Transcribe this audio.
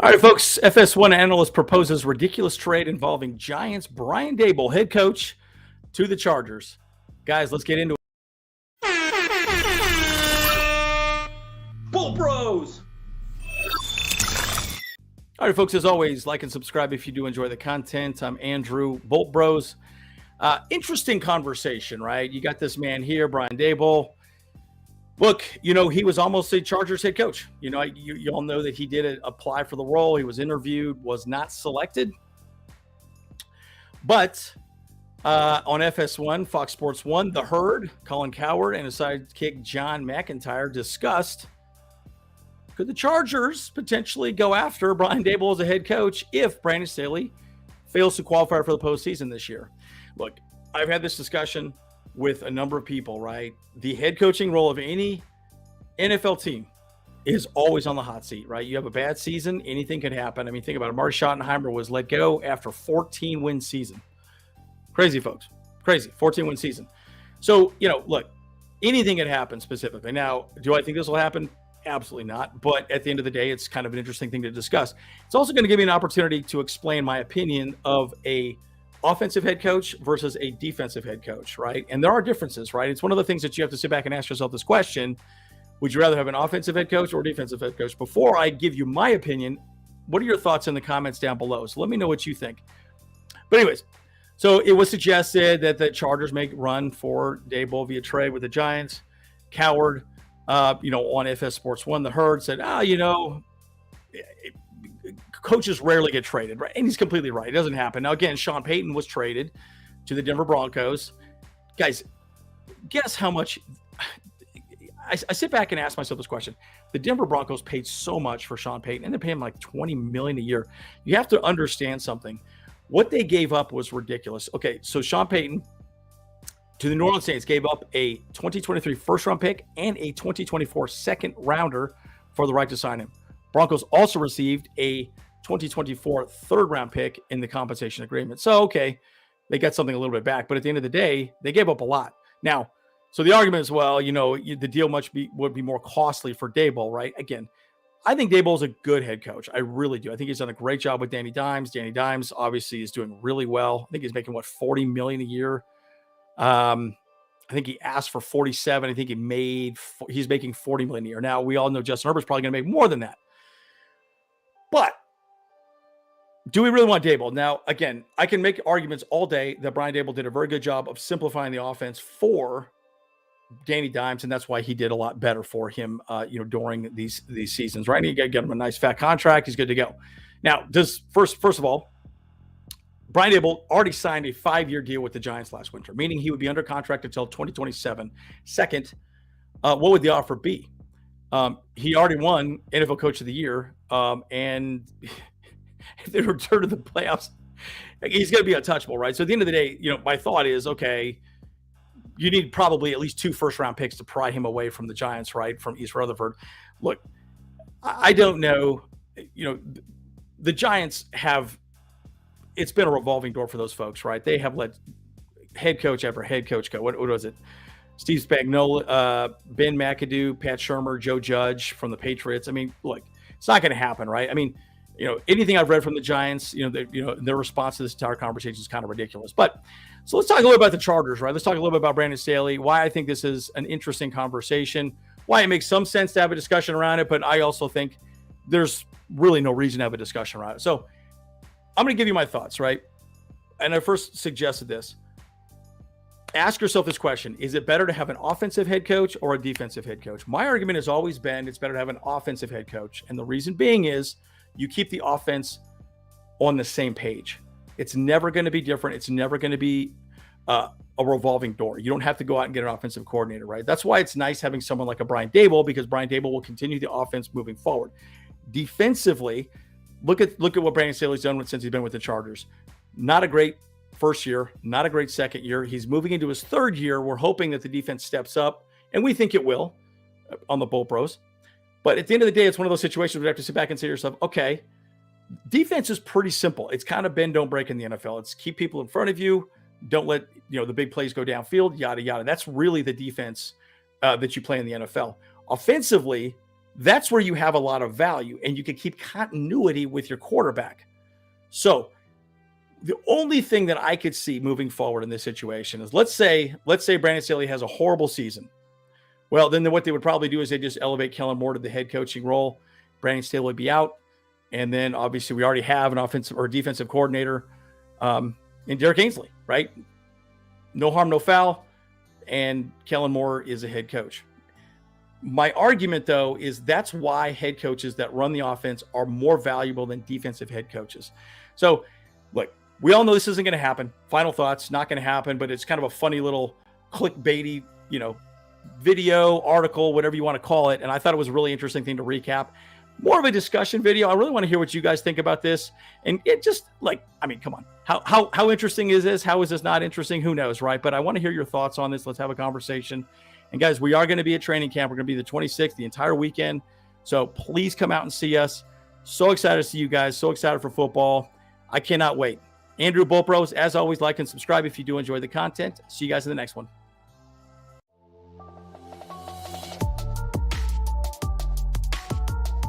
All right, folks. FS1 analyst proposes ridiculous trade involving Giants Brian Daboll, head coach, to the Chargers. Guys, let's get into it. Bull Bros! All right, folks, as always, like and subscribe if you do enjoy the content. I'm Andrew, Bolt Bros. Interesting conversation, right? You got this man here, Brian Daboll. Look, he was almost a Chargers head coach. You all know that he did apply for the role. He was interviewed, was not selected. But on FS1, Fox Sports 1, The Herd, Colin Cowherd, and his sidekick John McIntyre discussed, could the Chargers potentially go after Brian Daboll as a head coach if Brandon Staley fails to qualify for the postseason this year? Look, I've had this discussion with a number of people, right? The head coaching role of any NFL team is always on the hot seat, right? You have a bad season, anything could happen. I mean, think about it. Marty Schottenheimer was let go after 14-win season. Crazy, folks. Crazy. 14-win season. So, look, anything could happen specifically. Now, do I think this will happen? Absolutely not. But at the end of the day, it's kind of an interesting thing to discuss. It's also going to give me an opportunity to explain my opinion of a offensive head coach versus a defensive head coach, right? And there are differences, right? It's one of the things that you have to sit back and ask yourself this question. Would you rather have an offensive head coach or a defensive head coach? Before I give you my opinion, what are your thoughts in the comments down below? So let me know what you think. But anyways, so it was suggested that the Chargers make run for Daboll via trade with the Giants. Cowherd, on FS Sports 1, The Herd said, coaches rarely get traded, right? And he's completely right. It doesn't happen. Now, again, Sean Payton was traded to the Denver Broncos. Guys, guess how much I sit back and ask myself this question. The Denver Broncos paid so much for Sean Payton, and they're paying him like $20 million a year. You have to understand something. What they gave up was ridiculous. Okay, so Sean Payton to the New Orleans Saints gave up a 2023 first-round pick and a 2024 second-rounder for the right to sign him. Broncos also received a 2024 third-round pick in the compensation agreement. So, okay, they got something a little bit back. But at the end of the day, they gave up a lot. Now, so the argument is, well, the deal would be more costly for Daboll, right? Again, I think Daboll's a good head coach. I really do. I think he's done a great job with Danny Dimes. Danny Dimes obviously is doing really well. I think he's making, $40 million a year. I think he asked for 47. I think he's making 40 million a year. Now, we all know Justin Herbert's probably going to make more than that. But do we really want Daboll? Now, again, I can make arguments all day that Brian Daboll did a very good job of simplifying the offense for Danny Dimes, and that's why he did a lot better for him, during these seasons, right? And you get him a nice fat contract. He's good to go. Now, first of all, Brian Daboll already signed a 5-year deal with the Giants last winter, meaning he would be under contract until 2027. Second, what would the offer be? He already won NFL Coach of the Year, and if they return to the playoffs, he's going to be untouchable, right? So at the end of the day, my thought is, okay, you need probably at least 2 first-round picks to pry him away from the Giants, right, from East Rutherford. Look, I don't know. The Giants have – it's been a revolving door for those folks, right? They have let head coach after head coach go. What was it? Steve Spagnuolo, Ben McAdoo, Pat Shurmur, Joe Judge from the Patriots. I mean, look, it's not going to happen, right? I mean, anything I've read from the Giants, their response to this entire conversation is kind of ridiculous. But so let's talk a little about the Chargers, right? Let's talk a little bit about Brandon Staley, why I think this is an interesting conversation, why it makes some sense to have a discussion around it, but I also think there's really no reason to have a discussion around it. So I'm going to give you my thoughts, right? And I first suggested this. Ask yourself this question. Is it better to have an offensive head coach or a defensive head coach? My argument has always been it's better to have an offensive head coach. And the reason being is you keep the offense on the same page. It's never going to be different. It's never going to be a revolving door. You don't have to go out and get an offensive coordinator, right? That's why it's nice having someone like a Brian Daboll, because Brian Daboll will continue the offense moving forward. Defensively, look at what Brandon Staley's done since he's been with the Chargers. Not a great first year, not a great second year. He's moving into his third year. We're hoping that the defense steps up, and we think it will on the Bolt Bros. But at the end of the day, it's one of those situations where you have to sit back and say to yourself, okay, defense is pretty simple. It's kind of bend, don't break in the NFL. It's keep people in front of you. Don't let the big plays go downfield, yada, yada. That's really the defense that you play in the NFL. Offensively, That's where you have a lot of value, and you can keep continuity with your quarterback. So the only thing that I could see moving forward in this situation is let's say Brandon Staley has a horrible season. Well, then what they would probably do is they just elevate Kellen Moore to the head coaching role. Brandon Staley would be out. And then obviously we already have an offensive or defensive coordinator in Derek Ainsley, right? No harm, no foul. And Kellen Moore is a head coach. My argument, though, is that's why head coaches that run the offense are more valuable than defensive head coaches. So, look, we all know this isn't going to happen. Final thoughts, not going to happen, but it's kind of a funny little clickbaity, video, article, whatever you want to call it. And I thought it was a really interesting thing to recap. More of a discussion video. I really want to hear what you guys think about this. And it just come on. How interesting is this? How is this not interesting? Who knows, right? But I want to hear your thoughts on this. Let's have a conversation. And guys, we are going to be at training camp. We're going to be the 26th, the entire weekend. So please come out and see us. So excited to see you guys. So excited for football. I cannot wait. Andrew Bull Bros, as always, like and subscribe if you do enjoy the content. See you guys in the next one.